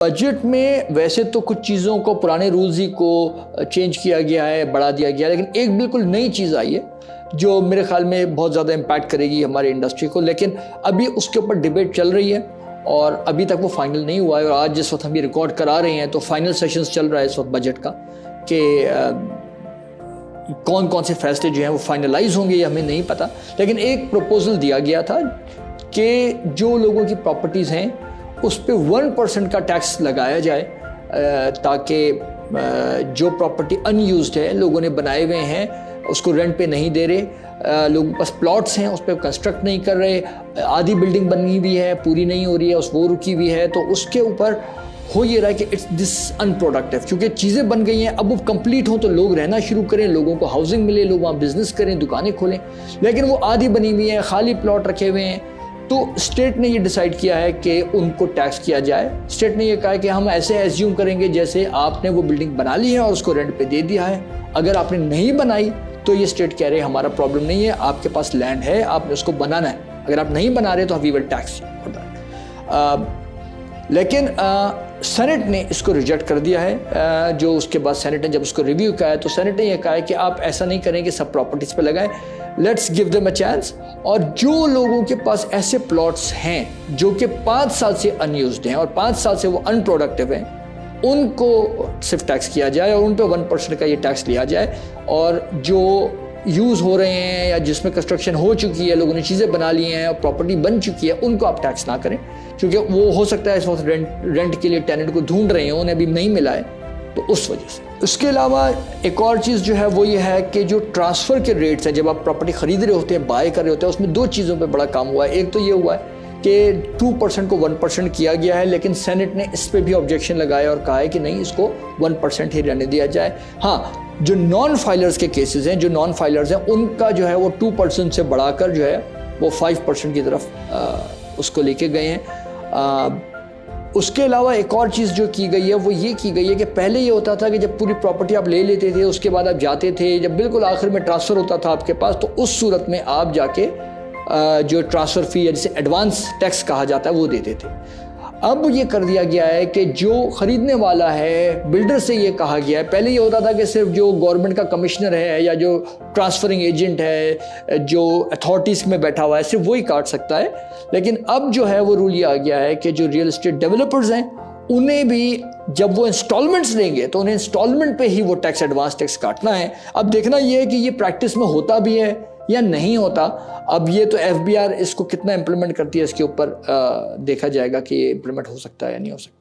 Budget میں ویسے تو کچھ چیزوں کو پرانے رولز ہی کو چینج کیا گیا ہے، بڑھا دیا گیا ہے، لیکن ایک بالکل نئی چیز آئی ہے جو میرے خیال میں بہت زیادہ امپیکٹ کرے گی ہماری انڈسٹری کو، لیکن ابھی اس کے اوپر ڈیبیٹ چل رہی ہے اور ابھی تک وہ فائنل نہیں ہوا ہے۔ اور آج جس وقت ہم یہ ریکارڈ کرا رہے ہیں تو فائنل سیشنز چل رہا ہے اس وقت بجٹ کا، کہ کون کون سے فیصلے جو ہیں وہ فائنلائز ہوں گے یہ ہمیں نہیں پتہ، لیکن ایک پروپوزل دیا گیا تھا کہ جو لوگوں کی پراپرٹیز ہیں اس پہ 1% کا ٹیکس لگایا جائے، تاکہ جو پراپرٹی ان یوزڈ ہے، لوگوں نے بنائے ہوئے ہیں، اس کو رینٹ پہ نہیں دے رہے، لوگوں کے پاس پلاٹس ہیں اس پہ کنسٹرکٹ نہیں کر رہے، آدھی بلڈنگ بنی ہوئی ہے پوری نہیں ہو رہی ہے، وہ رکی ہوئی ہے، تو اس کے اوپر ہو یہ رہا ہے کہ اٹس دس ان پروڈکٹیو، کیونکہ چیزیں بن گئی ہیں، اب وہ کمپلیٹ ہوں تو لوگ رہنا شروع کریں، لوگوں کو ہاؤسنگ ملے، لوگ وہاں بزنس کریں، دکانیں کھولیں، لیکن وہ آدھی بنی ہوئی ہیں، خالی پلاٹ رکھے ہوئے ہیں۔ تو اسٹیٹ نے یہ ڈیسائیڈ کیا ہے کہ ان کو ٹیکس کیا جائے۔ اسٹیٹ نے یہ کہا ہے کہ ہم ایسے ایزیوم کریں گے جیسے آپ نے وہ بلڈنگ بنا لی ہے اور اس کو رینٹ پہ دے دیا ہے، اگر آپ نے نہیں بنائی تو یہ اسٹیٹ کہہ رہے ہمارا پرابلم نہیں ہے، آپ کے پاس لینڈ ہے، آپ نے اس کو بنانا ہے، اگر آپ نہیں بنا رہے تو وی ول ٹیکس۔ لیکن سینٹ نے اس کو ریجیکٹ کر دیا ہے۔ جو اس کے بعد سینٹ نے جب اس کو ریویو کیا ہے تو سینٹ نے یہ کہا ہے کہ آپ ایسا نہیں کریں کہ سب پراپرٹیز پہ لگائیں، let's give them a chance, اور جو لوگوں کے پاس ایسے پلاٹس ہیں جو کہ 5 سال سے ان یوزڈ ہیں اور 5 سال سے وہ ان پروڈکٹیو ہیں، ان کو صرف ٹیکس کیا جائے اور ان پہ 1% کا یہ ٹیکس لیا جائے، اور جو یوز ہو رہے ہیں یا جس میں کنسٹرکشن ہو چکی ہے، لوگوں نے چیزیں بنا لی ہیں اور پراپرٹی بن چکی ہے، ان کو آپ ٹیکس نہ کریں، کیونکہ وہ ہو سکتا ہے اس وقت رینٹ کے لیے ٹیننٹ کو ڈھونڈ رہے ہیں، انہیں ابھی نہیں ملا ہے، تو اس وجہ سے۔ اس کے علاوہ ایک اور چیز جو ہے وہ یہ ہے کہ جو ٹرانسفر کے ریٹس ہیں، جب آپ پراپرٹی خرید رہے ہوتے ہیں، بائی کر رہے ہوتے ہیں، اس میں 2 چیزوں پہ بڑا کام ہوا ہے۔ ایک تو یہ ہوا ہے کہ 2% کو 1% کیا گیا ہے، لیکن سینٹ نے اس پہ بھی آبجیکشن لگایا اور کہا ہے کہ نہیں، اس کو 1% ہی رہنے دیا جائے۔ ہاں، جو نان فائلرز کے کیسز ہیں، جو نان فائلرز ہیں، ان کا جو ہے وہ 2% سے بڑھا کر جو ہے وہ 5% کی طرف اس کو لے کے گئے ہیں۔ اس کے علاوہ ایک اور چیز جو کی گئی ہے وہ یہ کی گئی ہے کہ پہلے یہ ہوتا تھا کہ جب پوری پراپرٹی آپ لے لیتے تھے، اس کے بعد آپ جاتے تھے، جب بالکل آخر میں ٹرانسفر ہوتا تھا آپ کے پاس، تو اس صورت میں آپ جا کے جو ٹرانسفر فی یا جسے ایڈوانس ٹیکس کہا جاتا ہے وہ دیتے تھے۔ اب یہ کر دیا گیا ہے کہ جو خریدنے والا ہے، بلڈر سے یہ کہا گیا ہے، پہلے یہ ہوتا تھا کہ صرف جو گورنمنٹ کا کمشنر ہے یا جو ٹرانسفرنگ ایجنٹ ہے، جو اتھارٹیز میں بیٹھا ہوا ہے، صرف وہی کاٹ سکتا ہے، لیکن اب جو ہے وہ رول یہ آ گیا ہے کہ جو ریئل اسٹیٹ ڈیولپرز ہیں انہیں بھی جب وہ انسٹالمنٹس لیں گے تو انہیں انسٹالمنٹ پہ ہی وہ ٹیکس، ایڈوانس ٹیکس کاٹنا ہے۔ اب دیکھنا یہ ہے کہ یہ پریکٹس میں ہوتا بھی ہے یا نہیں ہوتا۔ اب یہ تو FBR اس کو کتنا امپلیمنٹ کرتی ہے، اس کے اوپر دیکھا جائے گا کہ یہ امپلیمنٹ ہو سکتا ہے یا نہیں ہو سکتا۔